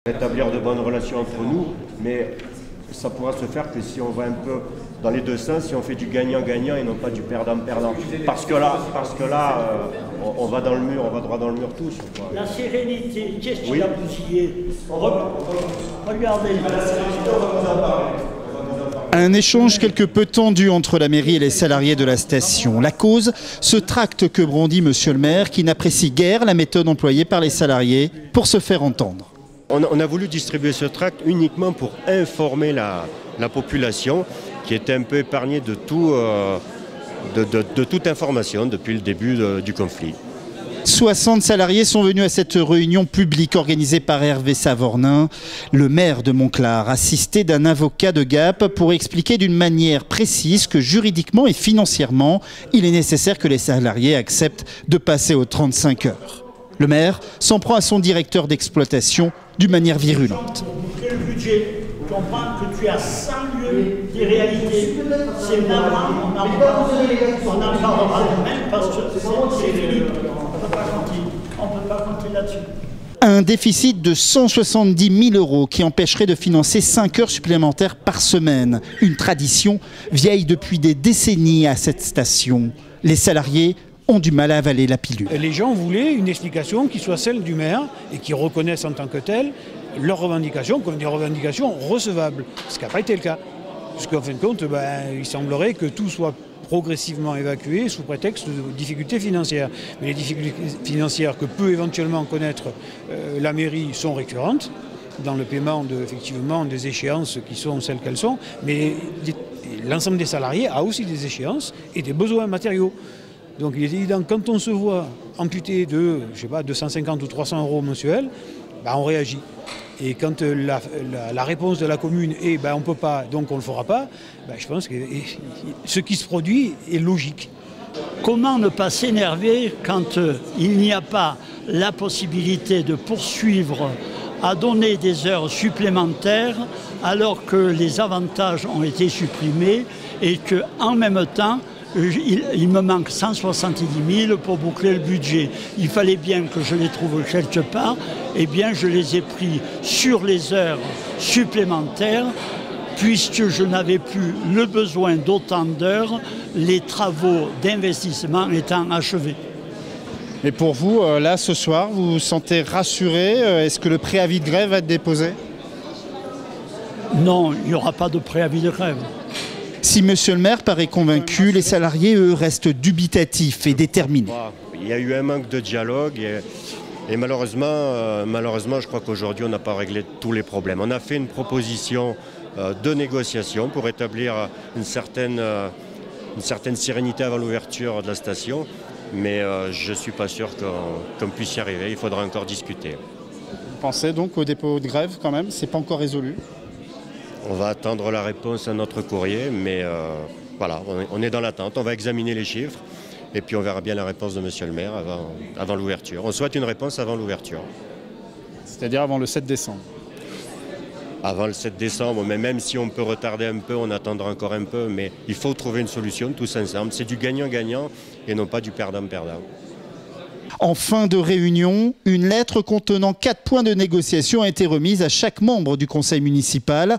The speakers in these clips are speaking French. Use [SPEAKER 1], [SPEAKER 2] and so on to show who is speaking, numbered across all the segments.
[SPEAKER 1] Établir de bonnes relations entre nous, mais ça pourra se faire que si on va un peu dans les deux sens, si on fait du gagnant-gagnant et non pas du perdant-perdant. Parce que là, on va dans le mur, on va droit dans le mur tous. Quoi.
[SPEAKER 2] La sérénité, qu'est-ce qui a bousillé? Regardez.
[SPEAKER 3] Un échange quelque peu tendu entre la mairie et les salariés de la station. La cause, ce tract que brandit monsieur le maire qui n'apprécie guère la méthode employée par les salariés pour se faire entendre.
[SPEAKER 1] On a voulu distribuer ce tract uniquement pour informer la population qui était un peu épargnée de toute information depuis le début du conflit.
[SPEAKER 3] 60 salariés sont venus à cette réunion publique organisée par Hervé Savornin, le maire de Monclar, assisté d'un avocat de Gap pour expliquer d'une manière précise que juridiquement et financièrement, il est nécessaire que les salariés acceptent de passer aux 35 heures. Le maire s'en prend à son directeur d'exploitation d'une manière virulente.
[SPEAKER 2] Le budget, tu comprends que tu as 100 lieues des réalités. C'est navrant, on en parlera demain parce que c'est fini. On ne peut pas compter là-dessus.
[SPEAKER 3] Un déficit de 170 000 € qui empêcherait de financer 5 heures supplémentaires par semaine. Une tradition vieille depuis des décennies à cette station. Les salariés ont du mal à avaler la pilule.
[SPEAKER 4] Les gens voulaient une explication qui soit celle du maire et qui reconnaissent en tant que telle leurs revendications comme des revendications recevables. Ce qui n'a pas été le cas. Parce qu'en fin de compte, il semblerait que tout soit progressivement évacué sous prétexte de difficultés financières. Mais les difficultés financières que peut éventuellement connaître la mairie sont récurrentes dans le paiement effectivement des échéances qui sont celles qu'elles sont. Mais l'ensemble des salariés a aussi des échéances et des besoins matériaux. Donc il est évident que quand on se voit amputé de, je sais pas, 250 ou 300 € mensuels, on réagit. Et quand la réponse de la commune est on ne peut pas, donc on ne le fera pas, je pense que ce qui se produit est logique.
[SPEAKER 2] Comment ne pas s'énerver quand il n'y a pas la possibilité de poursuivre à donner des heures supplémentaires alors que les avantages ont été supprimés et qu'en même temps, il me manque 170 000 pour boucler le budget. Il fallait bien que je les trouve quelque part. Eh bien, je les ai pris sur les heures supplémentaires puisque je n'avais plus le besoin d'autant d'heures, les travaux d'investissement étant achevés.
[SPEAKER 3] Et pour vous, là, ce soir, vous vous sentez rassuré? Est-ce que le préavis de grève va être déposé?
[SPEAKER 2] Non, il n'y aura pas de préavis de grève.
[SPEAKER 3] Si monsieur le maire paraît convaincu, les salariés, eux, restent dubitatifs et déterminés.
[SPEAKER 1] Il y a eu un manque de dialogue et malheureusement, je crois qu'aujourd'hui, on n'a pas réglé tous les problèmes. On a fait une proposition de négociation pour établir une certaine sérénité avant l'ouverture de la station, mais je ne suis pas sûr qu'on puisse y arriver. Il faudra encore discuter.
[SPEAKER 3] Vous pensez donc au dépôt de grève quand même? C'est pas encore résolu?
[SPEAKER 1] On va attendre la réponse à notre courrier, mais voilà, on est dans l'attente. On va examiner les chiffres et puis on verra bien la réponse de monsieur le maire avant l'ouverture. On souhaite une réponse avant l'ouverture.
[SPEAKER 3] C'est-à-dire avant le 7 décembre?
[SPEAKER 1] Avant le 7 décembre, mais même si on peut retarder un peu, on attendra encore un peu, mais il faut trouver une solution tous ensemble. C'est du gagnant-gagnant et non pas du perdant-perdant.
[SPEAKER 3] En fin de réunion, une lettre contenant 4 points de négociation a été remise à chaque membre du conseil municipal.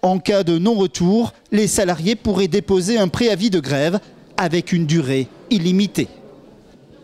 [SPEAKER 3] En cas de non-retour, les salariés pourraient déposer un préavis de grève avec une durée illimitée.